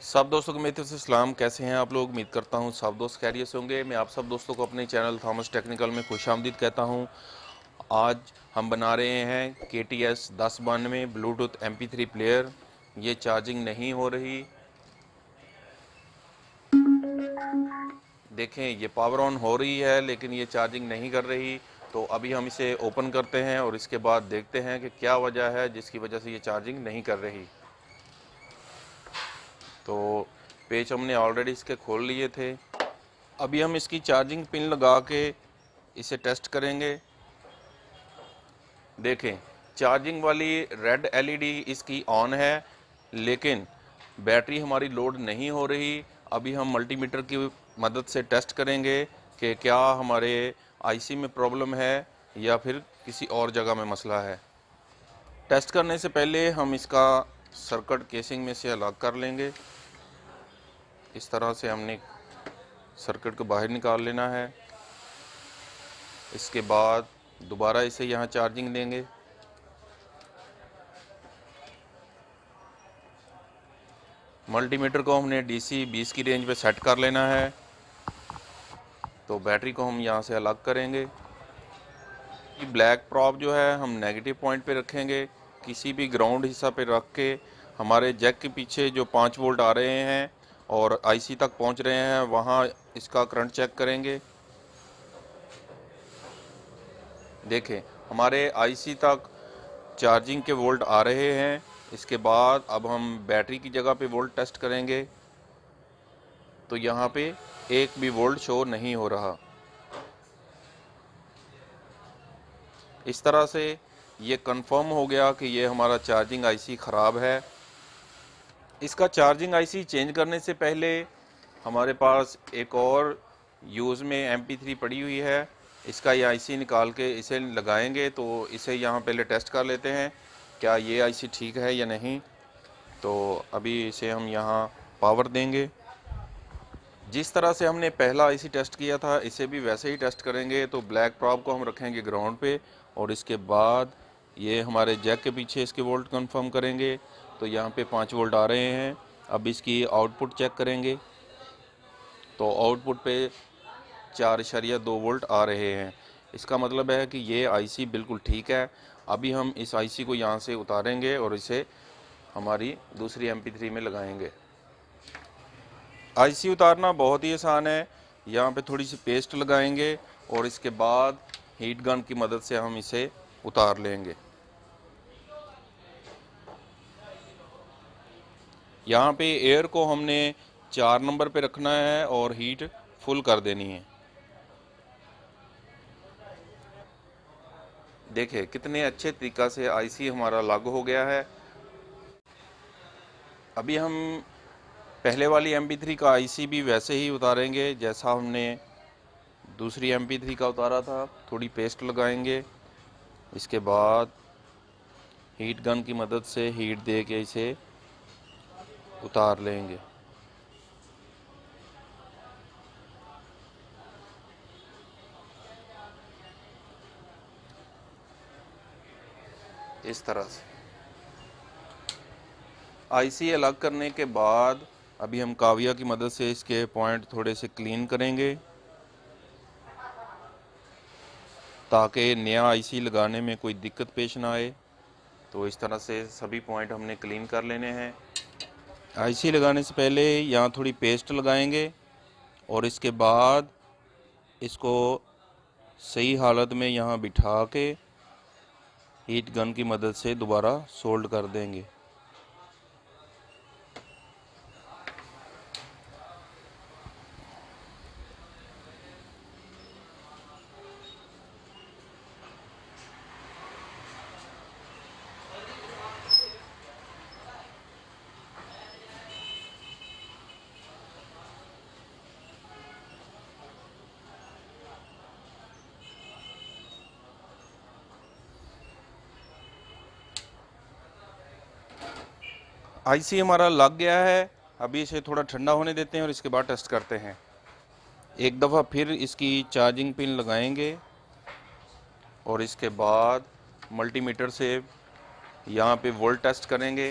सब दोस्तों को मेरी तरफ से सलाम। कैसे हैं आप लोग? उम्मीद करता हूं सब दोस्त खैरियत से होंगे। मैं आप सब दोस्तों को अपने चैनल थॉमस टेक्निकल में खुशामदीद कहता हूं। आज हम बना रहे हैं KTS 1092 ब्लूटूथ MP3 प्लेयर। ये चार्जिंग नहीं हो रही, देखें ये पावर ऑन हो रही है लेकिन ये चार्जिंग नहीं कर रही। तो अभी हम इसे ओपन करते हैं और इसके बाद देखते हैं कि क्या वजह है जिसकी वजह से ये चार्जिंग नहीं कर रही। तो पेज हमने ऑलरेडी इसके खोल लिए थे। अभी हम इसकी चार्जिंग पिन लगा के इसे टेस्ट करेंगे। देखें चार्जिंग वाली रेड LED इसकी ऑन है लेकिन बैटरी हमारी लोड नहीं हो रही। अभी हम मल्टीमीटर की मदद से टेस्ट करेंगे कि क्या हमारे IC में प्रॉब्लम है या फिर किसी और जगह में मसला है। टेस्ट करने से पहले हम इसका सर्किट केसिंग में से अलग कर लेंगे। इस तरह से हमने सर्किट को बाहर निकाल लेना है। इसके बाद दोबारा इसे यहाँ चार्जिंग देंगे। मल्टीमीटर को हमने DC 20 की रेंज पे सेट कर लेना है। तो बैटरी को हम यहाँ से अलग करेंगे। ब्लैक प्रॉप जो है हम नेगेटिव पॉइंट पे रखेंगे। किसी भी ग्राउंड हिस्सा पे रख के हमारे जैक के पीछे जो 5 वोल्ट आ रहे हैं और IC तक पहुँच रहे हैं वहाँ इसका करंट चेक करेंगे। देखें हमारे IC तक चार्जिंग के वोल्ट आ रहे हैं। इसके बाद अब हम बैटरी की जगह पे वोल्ट टेस्ट करेंगे तो यहाँ पे एक भी वोल्ट शो नहीं हो रहा। इस तरह से ये कंफर्म हो गया कि ये हमारा चार्जिंग IC ख़राब है। इसका चार्जिंग IC चेंज करने से पहले हमारे पास एक और यूज़ में MP3 पड़ी हुई है। इसका ये IC निकाल के इसे लगाएंगे तो इसे यहाँ पहले टेस्ट कर लेते हैं क्या ये IC ठीक है या नहीं। तो अभी इसे हम यहाँ पावर देंगे। जिस तरह से हमने पहला IC टेस्ट किया था इसे भी वैसे ही टेस्ट करेंगे। तो ब्लैक प्रॉप को हम रखेंगे ग्राउंड पे और इसके बाद ये हमारे जैक के पीछे इसके वोल्ट कंफर्म करेंगे। तो यहाँ पे 5 वोल्ट आ रहे हैं। अब इसकी आउटपुट चेक करेंगे तो आउटपुट पे 4.2 वोल्ट आ रहे हैं। इसका मतलब है कि ये IC बिल्कुल ठीक है। अभी हम इस IC को यहाँ से उतारेंगे और इसे हमारी दूसरी MP3 में लगाएंगे। IC उतारना बहुत ही आसान है। यहाँ पे थोड़ी सी पेस्ट लगाएंगे और इसके बाद हीट गन की मदद से हम इसे उतार लेंगे। यहाँ पे एयर को हमने 4 नंबर पे रखना है और हीट फुल कर देनी है। देखिए कितने अच्छे तरीक़ा से IC हमारा लागू हो गया है। अभी हम पहले वाली MP3 का IC भी वैसे ही उतारेंगे जैसा हमने दूसरी MP3 का उतारा था। थोड़ी पेस्ट लगाएंगे, इसके बाद हीट गन की मदद से हीट दे के इसे उतार लेंगे। इस तरह से IC अलग करने के बाद अभी हम काविया की मदद से इसके पॉइंट थोड़े से क्लीन करेंगे ताकि नया IC लगाने में कोई दिक्कत पेश ना आए। तो इस तरह से सभी पॉइंट हमने क्लीन कर लेने हैं। IC लगाने से पहले यहाँ थोड़ी पेस्ट लगाएंगे और इसके बाद इसको सही हालत में यहाँ बिठा के हीट गन की मदद से दोबारा सोल्ड कर देंगे। IC हमारा लग गया है। अभी इसे थोड़ा ठंडा होने देते हैं और इसके बाद टेस्ट करते हैं। एक दफ़ा फिर इसकी चार्जिंग पिन लगाएंगे और इसके बाद मल्टीमीटर से यहाँ पे वोल्ट टेस्ट करेंगे।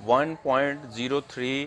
1.03